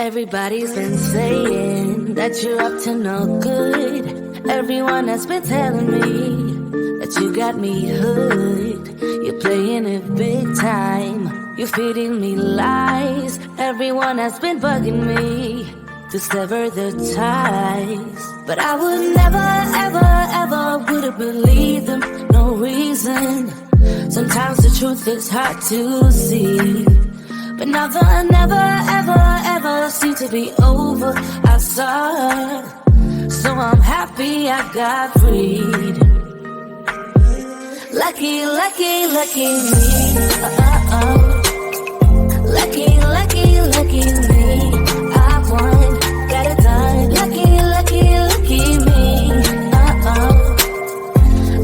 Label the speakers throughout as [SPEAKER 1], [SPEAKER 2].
[SPEAKER 1] Everybody's been saying that you're up to no good. Everyone has been telling me that you got me hooked. You're playing it big time. You're feeding me lies. Everyone has been bugging me to sever the ties. But I would never, ever, ever would have believed them. No reason. Sometimes the truth is hard to see. But now the never, ever, ever seemed to be over. I saw her, so I'm happy I got freed. Lucky, lucky, lucky me. Lucky, lucky, lucky me. I won, got it done. Lucky, lucky, lucky me.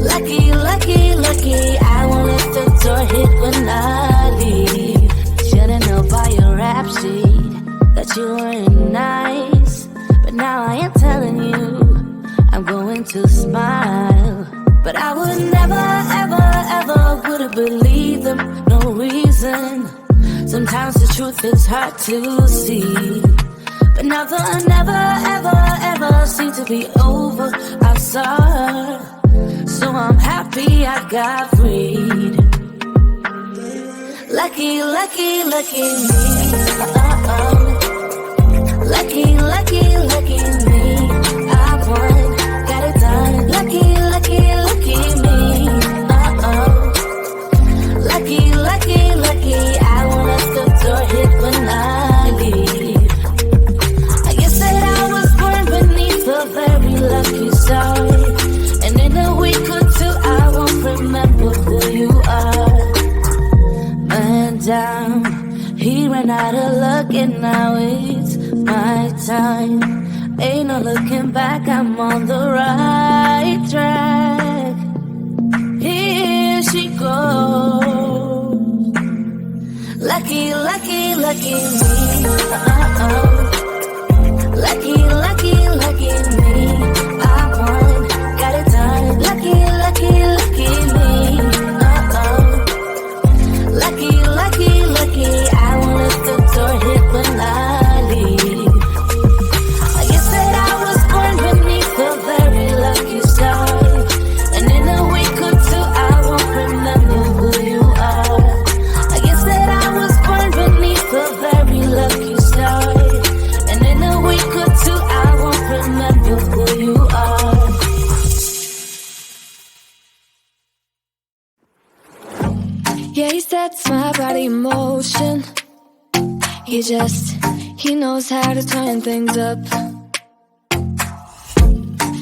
[SPEAKER 1] Lucky, lucky, lucky. I won't let the door hit when I leave. Should've known by your rap sheet that you weren't nice. But now I am telling you, I'm going to smile. But I would never, ever, ever would have believed them. No reason. Sometimes the truth is hard to see. But now the never, ever, ever seemed to be over. I saw her, so I'm happy I got freed. Lucky, lucky, lucky me. Lucky, lucky, lucky me. I won, got it done. Lucky, lucky, lucky me. Lucky, lucky, lucky. I won't let the door hit when I leave. I guess that I was born beneath a very lucky star. And in a week or two, I won't remember who you are. Man down, he ran out of luck and now it's my time. Ain't no looking back, I'm on the right track. Here she goes. Lucky, lucky, lucky me. Lucky, lucky, lucky me. I won, got it done. Lucky, lucky, lucky me. Lucky, lucky, lucky. I won't let the door hit when I leave. I guess that I was born beneath a very lucky star. And in a week or two, I won't remember who you are. I guess that I was born beneath a very lucky star. And in a week or two, I won't remember who you are.
[SPEAKER 2] Yeah, he sets my body in motion. He knows how to turn things up.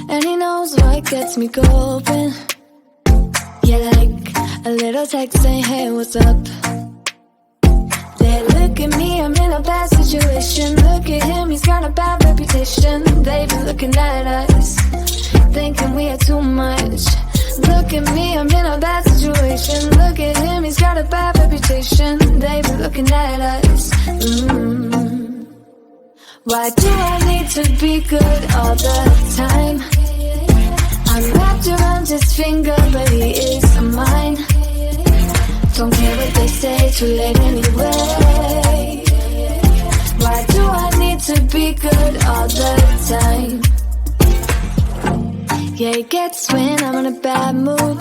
[SPEAKER 2] And he knows what gets me going. Yeah, like a little text saying, hey, what's up? They look at me, I'm in a bad situation. Look at him, he's got a bad reputation. They be looking at us, thinking we are too much. Look at me, I'm in a bad situation. Look at him, he's got a bad reputation. They be looking at us. Why do I need to be good all the time? I'm wrapped around his finger, but he is mine. Don't care what they say, too late anyway. Why do I need to be good all the time? Yeah, he gets when I'm in a bad mood.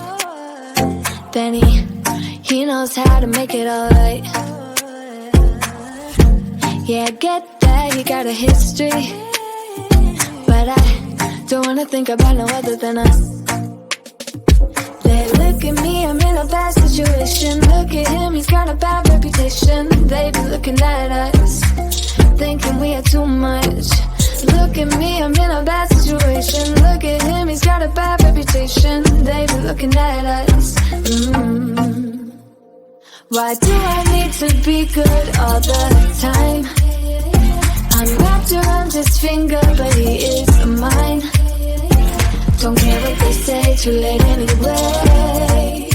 [SPEAKER 2] Then he knows how to make it alright. Yeah, I get that he got a history, but I don't wanna think about no other than us. They look at me, I'm in a bad situation. Look at him, he's got a bad reputation. They be looking at us, thinking we are too much. Look at me, I'm in a bad situation. Look at him, he's got a bad reputation. They be looking at us. Why do I need to be good all the time? I'm wrapped around his finger, but he is mine. Don't care what they say, too late anyway.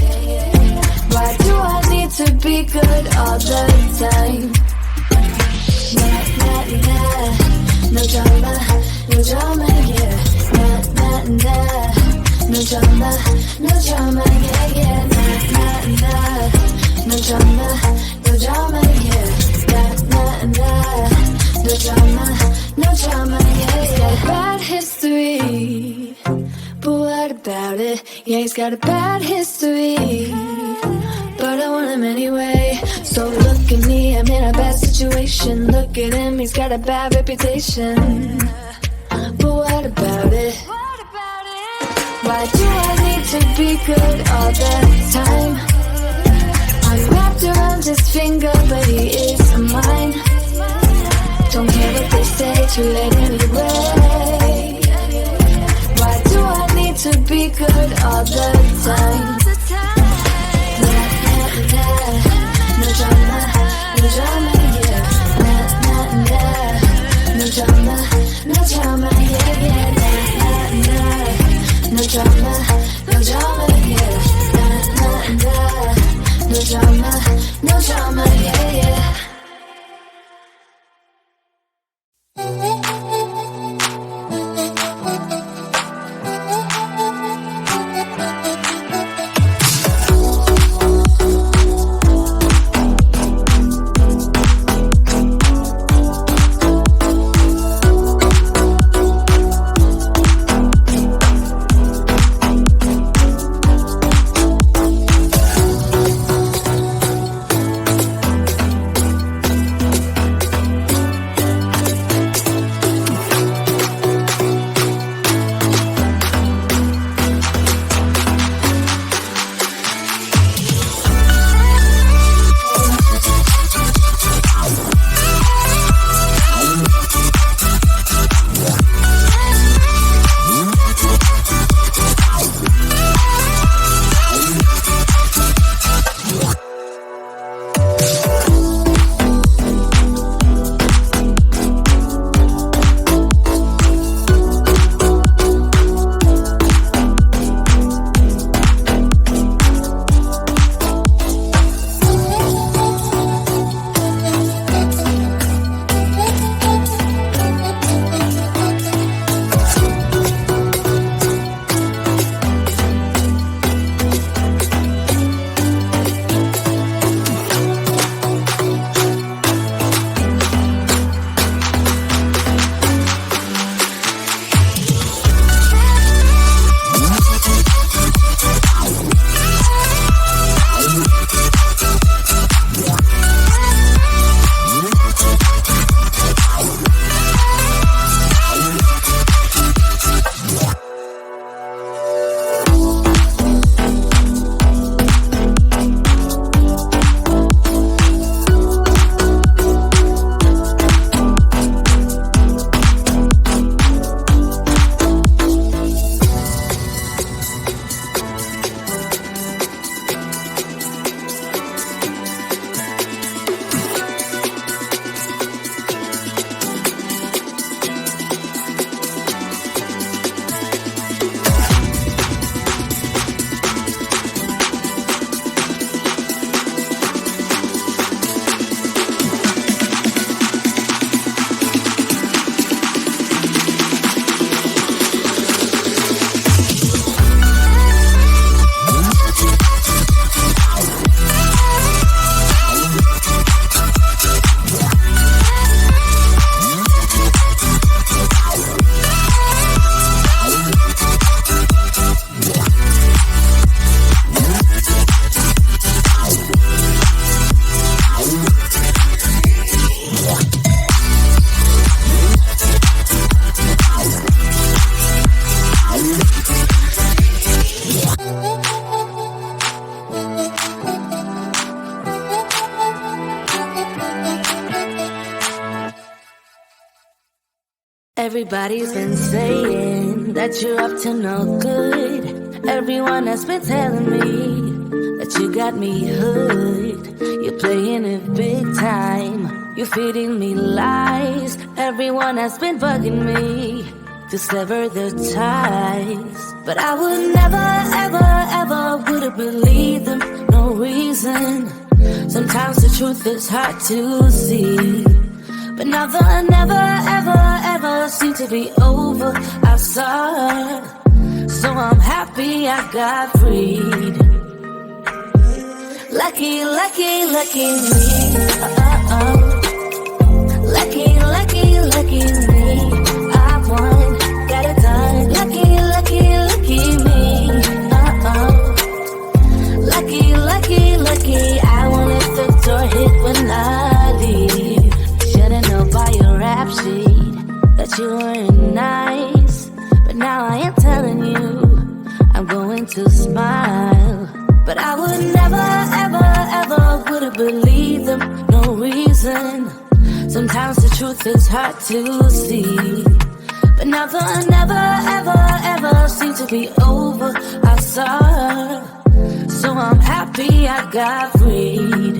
[SPEAKER 2] Why do I need to be good all the time? Nah, nah, nah. No drama, yeah. Nah, nah, nah. No drama, yeah, yeah. Nah, nah, nah. No drama, yeah. Nah, nah, nah. no drama, no drama, yeah. He's got a bad history, but what about it? Yeah, he's got a bad history, but I want him anyway. So look at me, I'm in a bad situation. Look at him, he's got a bad reputation, but what about it? Why do I need to be good all the time? I'm wrapped around his finger, but he is mine. Don't care what they say, too late anyway. Why do I need to be good all the time? Nah, nah, nah. No drama, no drama, yeah. Nah, nah, nah. No drama, no drama, yeah, yeah. Nah, nah, nah. No drama, no drama, yeah. Nah, nah, nah. No drama, no drama, yeah, yeah.
[SPEAKER 1] Everybody's been saying that you're up to no good. Everyone has been telling me that you got me hooked. You're playing it big time. You're feeding me lies. Everyone has been bugging me to sever the ties. But I would never, ever, ever would have believed them. No reason. Sometimes the truth is hard to see. But now the never, ever, ever seem to be over. I saw, so I'm happy I got freed. Lucky, lucky, lucky me. Lucky, lucky, seem to smile. But I would never, ever, ever would have believed them, no reason. Sometimes the truth is hard to see. But now the never, ever, ever seemed to be over. I saw her, so I'm happy I got freed.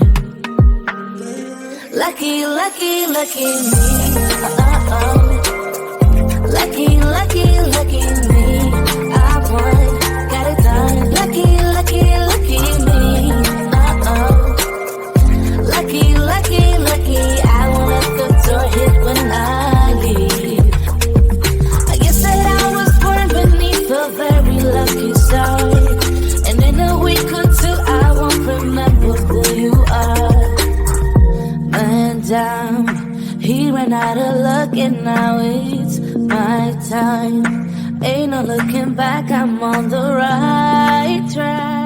[SPEAKER 1] Lucky, lucky, lucky me. Lucky, lucky, lucky me. I won, got it done. Lucky, lucky, lucky me. Lucky, lucky, lucky. I won't let the door hit when I leave. I guess that I was born beneath a very lucky star. And in a week or two, I won't remember who you are. Man down, he ran out of luck and now it's my time. Ain't no looking back, I'm on the right track.